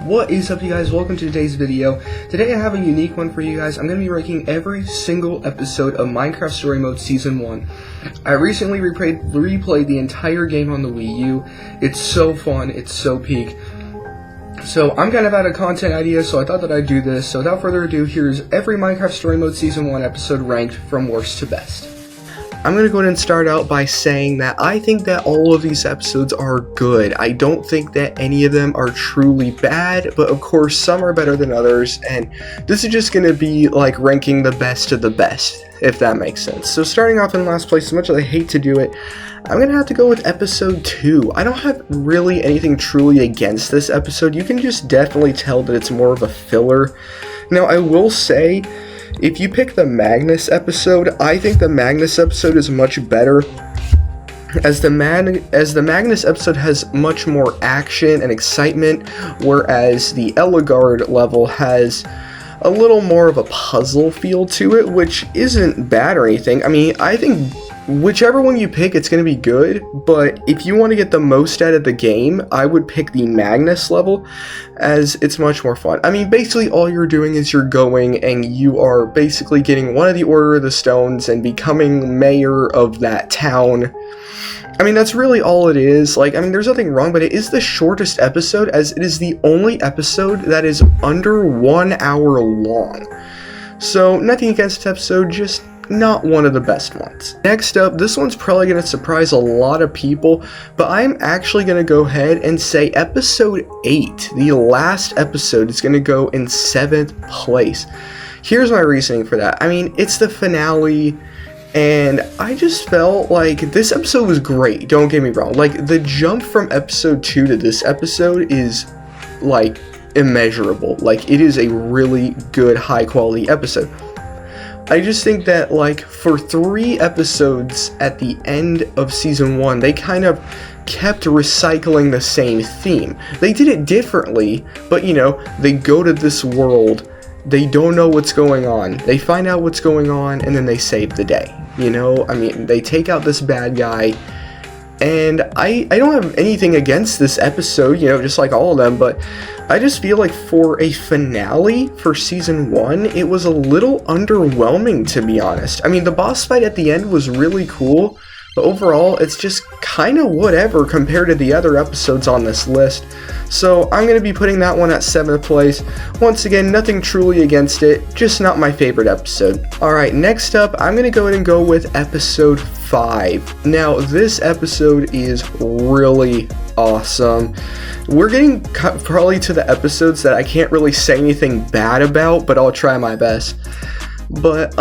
What is up, you guys? Welcome to today's video. Today I have a unique one for you guys. I'm going to be ranking every single episode of Minecraft Story Mode Season 1. I recently replayed the entire game on the Wii U. It's so fun, it's so peak. So I'm kind of out of content ideas, so I thought that I'd do this. So without further ado, here's every Minecraft Story Mode Season 1 episode ranked from worst to best. I'm going to go ahead and start out by saying that I think that all of these episodes are good. I don't think that any of them are truly bad, but of course some are better than others, and this is just going to be like ranking the best of the best, if that makes sense. So starting off in last place, as much as I hate to do it, I'm going to have to go with episode 2. I don't have really anything truly against this episode. You can just definitely tell that it's more of a filler. Now I will say, if you pick the Magnus episode, I think the Magnus episode is much better, as the Magnus episode has much more action and excitement, whereas the Ellegaard level has a little more of a puzzle feel to it, which isn't bad or anything. I mean, I think whichever one you pick, it's going to be good, but if you want to get the most out of the game, I would pick the Magnus level, as it's much more fun. I mean, basically all you're doing is you're going and you are basically getting one of the Order of the Stones and becoming mayor of that town. I mean, that's really all it is. Like, I mean, there's nothing wrong, but it is the shortest episode, as it is the only episode that is under 1 hour long. So, nothing against this episode, just not one of the best ones. Next up, this one's probably going to surprise a lot of people, but I'm actually going to go ahead and say episode 8, the last episode, is going to go in 7th place. Here's my reasoning for that. I mean, it's the finale, and I just felt like this episode was great, don't get me wrong. Like, the jump from episode 2 to this episode is, like, immeasurable. Like, it is a really good, high-quality episode. I just think that, like, for 3 episodes at the end of Season 1, they kind of kept recycling the same theme. They did it differently, but, you know, they go to this world, they don't know what's going on, they find out what's going on, and then they save the day, you know? I mean, they take out this bad guy, and I don't have anything against this episode, you know, just like all of them, but I just feel like for a finale for Season 1, it was a little underwhelming, to be honest. I mean, the boss fight at the end was really cool, but overall, it's just kind of whatever compared to the other episodes on this list. So I'm going to be putting that one at 7th place. Once again, nothing truly against it, just not my favorite episode. Alright, next up, I'm going to go ahead and go with episode 5. Now, this episode is really awesome. We're getting probably to the episodes that I can't really say anything bad about, but I'll try my best. But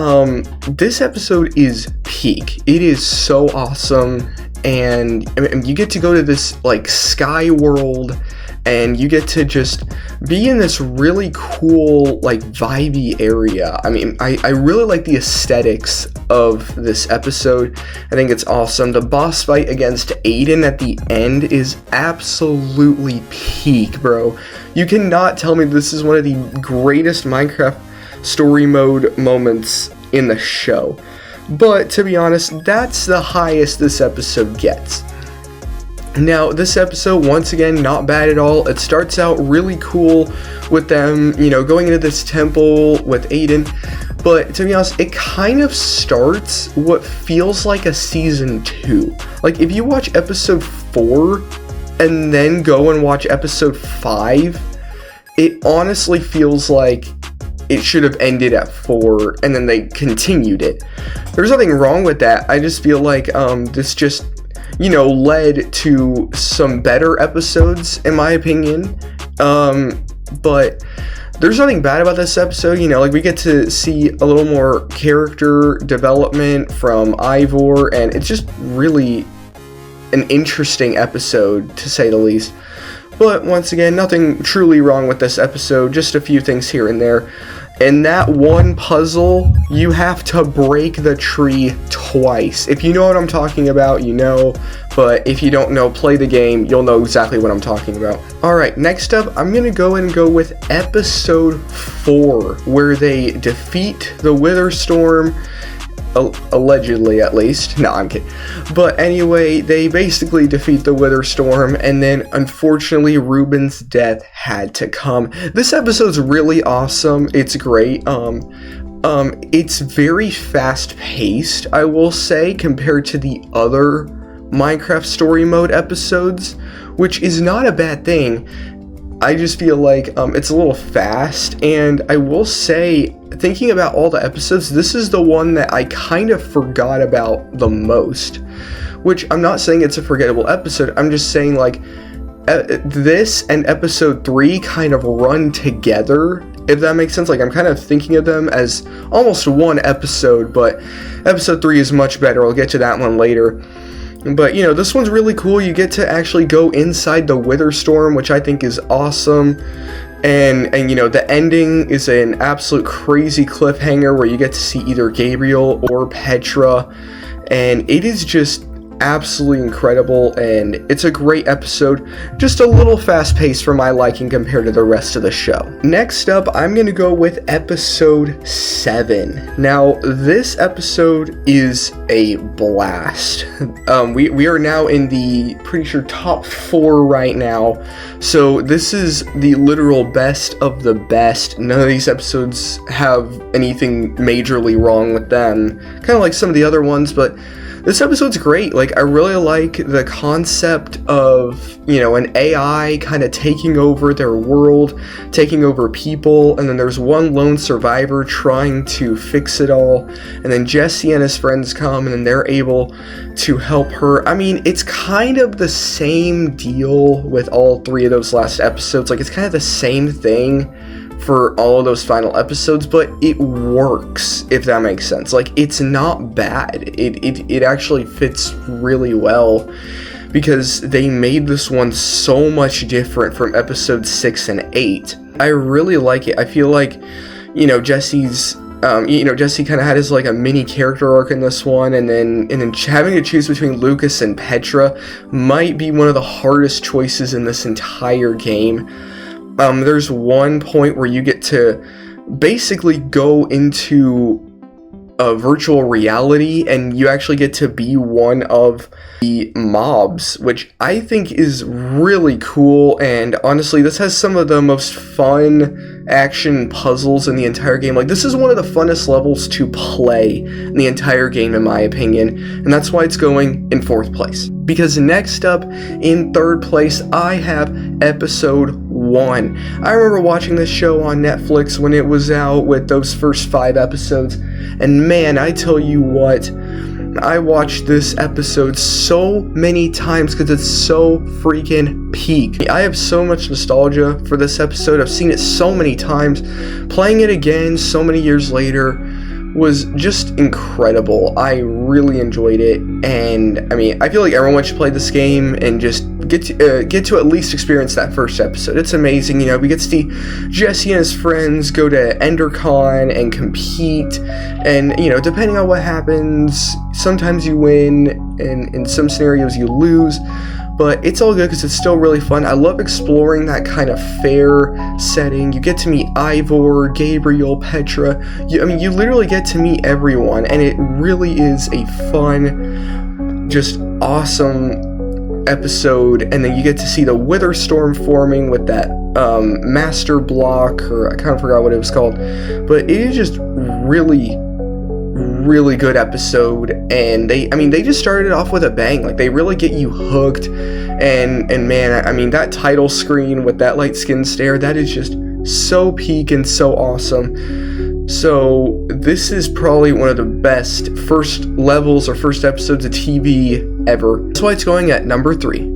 this episode is peak. It is so awesome, and I mean, you get to go to this like sky world, and you get to just be in this really cool, like, vibey area. I mean, I really like the aesthetics of this episode. I think it's awesome. The boss fight against Aiden at the end is absolutely peak, bro. You cannot tell me this is one of the greatest Minecraft story mode moments in the show. But, to be honest, that's the highest this episode gets. Now, this episode, once again, not bad at all. It starts out really cool with them, you know, going into this temple with Aiden. But, to be honest, it kind of starts what feels like a Season 2. Like, if you watch episode 4 and then go and watch episode 5, it honestly feels like it should have ended at 4 and then they continued it. There's nothing wrong with that. I just feel like this just, you know, led to some better episodes, in my opinion. But there's nothing bad about this episode, you know, like, we get to see a little more character development from Ivor, and it's just really an interesting episode, to say the least. But once again, nothing truly wrong with this episode, just a few things here and there. In that one puzzle, you have to break the tree twice. If you know what I'm talking about, you know. But if you don't know, play the game, you'll know exactly what I'm talking about. Alright, next up, I'm going to go and go with episode 4, where they defeat the Wither Storm. allegedly at least. No, I'm kidding. But anyway, they basically defeat the Wither Storm, and then unfortunately Ruben's death had to come. This episode's really awesome. It's great. It's very fast-paced, I will say, compared to the other Minecraft Story Mode episodes, which is not a bad thing. I just feel like it's a little fast, and I will say, thinking about all the episodes, this is the one that I kind of forgot about the most, which I'm not saying it's a forgettable episode, I'm just saying like this and episode 3 kind of run together, if that makes sense. Like, I'm kind of thinking of them as almost one episode, but episode 3 is much better. I'll get to that one later. But, you know, this one's really cool. You get to actually go inside the Wither Storm, which I think is awesome. And you know, the ending is an absolute crazy cliffhanger where you get to see either Gabriel or Petra. And it is just absolutely incredible, and it's a great episode, just a little fast-paced for my liking compared to the rest of the show. Next up, I'm gonna go with episode 7. Now, this episode is a blast. We are now in the, pretty sure, top 4 right now, so this is the literal best of the best. None of these episodes have anything majorly wrong with them, kind of like some of the other ones, but this episode's great. Like, I really like the concept of, you know, an AI kind of taking over their world, taking over people, and then there's one lone survivor trying to fix it all, and then Jesse and his friends come, and then they're able to help her. I mean, it's kind of the same deal with all 3 of those last episodes. Like, it's kind of the same thing for all of those final episodes, but it works, if that makes sense. Like, it's not bad. It actually fits really well, because they made this one so much different from episode 6 and 8. I really like it. I feel like, you know, Jesse kind of had his like a mini character arc in this one, and then having to choose between Lucas and Petra might be one of the hardest choices in this entire game. There's one point where you get to basically go into a virtual reality, and you actually get to be one of the mobs, which I think is really cool. And honestly, this has some of the most fun action puzzles in the entire game. Like, this is one of the funnest levels to play in the entire game, in my opinion, and that's why it's going in 4th place. Because next up, in 3rd place, I have episode 1. I remember watching this show on Netflix when it was out with those first 5 episodes, and man, I tell you what, I watched this episode so many times because it's so freaking peak. I have so much nostalgia for this episode. I've seen it so many times. Playing it again so many years later was just incredible. I really enjoyed it, and I mean, I feel like everyone should play this game and just get to at least experience that first episode. It's amazing. You know, we get to see Jesse and his friends go to EnderCon and compete, and you know, depending on what happens, sometimes you win, and in some scenarios you lose. But it's all good because it's still really fun. I love exploring that kind of fair setting. You get to meet Ivor, Gabriel, Petra. You literally get to meet everyone, and it really is a fun, just awesome episode. And then you get to see the Wither Storm forming with that master block, or I kind of forgot what it was called. But it is just really good episode, and they just started off with a bang. Like, they really get you hooked, and man, I mean, that title screen with that light skin stare, that is just so peak and so awesome. So this is probably one of the best first levels or first episodes of TV ever. That's why it's going at number 3.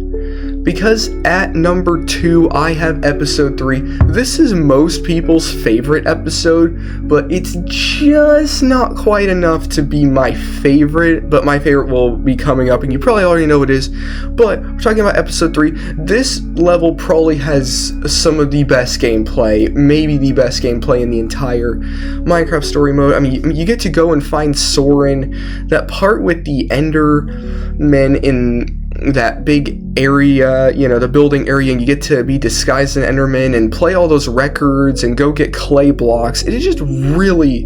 Because at number 2, I have episode 3. This is most people's favorite episode, but it's just not quite enough to be my favorite. But my favorite will be coming up, and you probably already know what it is. But we're talking about episode 3. This level probably has some of the best gameplay, maybe the best gameplay in the entire Minecraft Story Mode. I mean, you get to go and find Soren. That part with the Endermen in that big area, you know, the building area, and you get to be disguised as an Enderman and play all those records and go get clay blocks. It is just really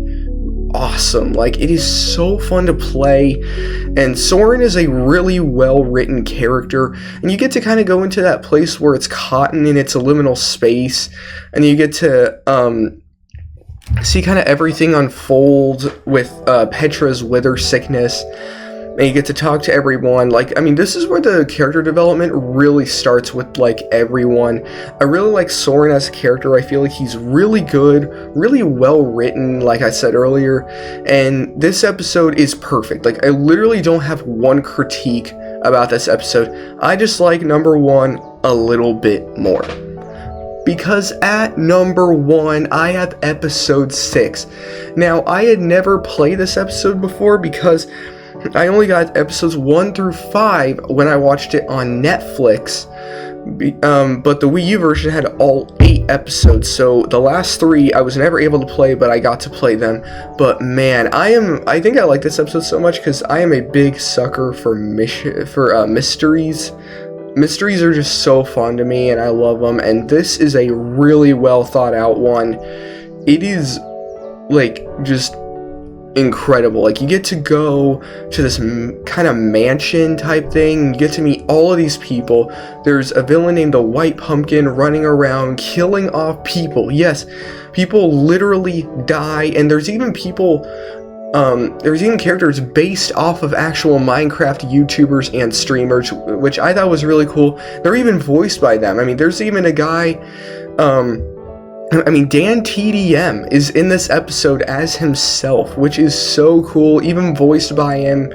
awesome. Like, it is so fun to play, and Soren is a really well written character, and you get to kind of go into that place where it's Cotton in its liminal space, and you get to see kind of everything unfold with Petra's wither sickness, and you get to talk to everyone. Like, I mean, this is where the character development really starts with, like, everyone. I really like Soren as a character. I feel like he's really good, really well written, like I said earlier, and this episode is perfect. Like, I literally don't have one critique about this episode. I just like number one a little bit more. Because at number 1, I have episode 6. Now, I had never played this episode before because I only got episodes 1 through 5 when I watched it on Netflix, but the Wii U version had all 8 episodes, so the last 3 I was never able to play, but I got to play them. But man, I think I like this episode so much because I am a big sucker for mysteries. Mysteries are just so fun to me, and I love them, and this is a really well thought out one. It is, like, just incredible. Like, you get to go to this kind of mansion type thing, you get to meet all of these people. There's a villain named the White Pumpkin running around killing off people. Yes, people literally die, and there's even characters based off of actual Minecraft YouTubers and streamers, which I thought was really cool. They're even voiced by them. I mean, there's even a guy, Dan TDM is in this episode as himself, which is so cool, even voiced by him.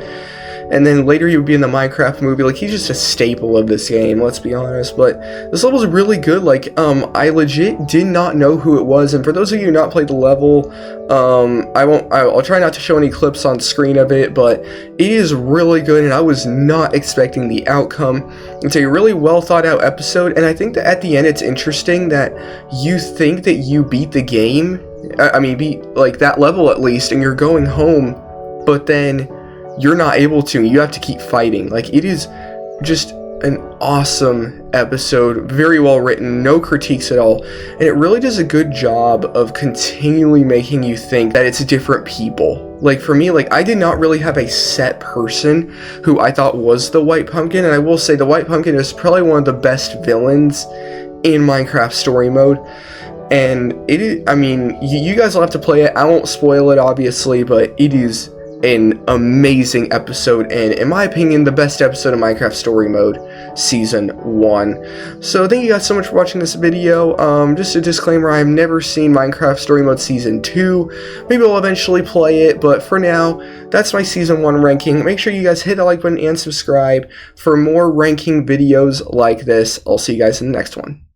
And then later he would be in the Minecraft movie. Like, he's just a staple of this game, let's be honest. But this level's really good. Like, I legit did not know who it was. And for those of you who not played the level, I'll try not to show any clips on screen of it, but it is really good, and I was not expecting the outcome. It's a really well thought out episode, and I think that at the end it's interesting that you think that you beat the game, beat, like, that level at least, and you're going home, but then you're not able to. You have to keep fighting. Like, it is just an awesome episode, very well written, no critiques at all, and it really does a good job of continually making you think that it's different people. Like, for me, like, I did not really have a set person who I thought was the White Pumpkin, and I will say the White Pumpkin is probably one of the best villains in Minecraft story mode. And it is, I mean, you guys will have to play it. I won't spoil it, obviously, but it is an amazing episode, and in my opinion, the best episode of Minecraft Story Mode Season 1. So thank you guys so much for watching this video. Just a disclaimer, I've never seen Minecraft Story Mode Season 2. Maybe I'll eventually play it, but for now, that's my Season 1 ranking. Make sure you guys hit that like button and subscribe for more ranking videos like this. I'll see you guys in the next one.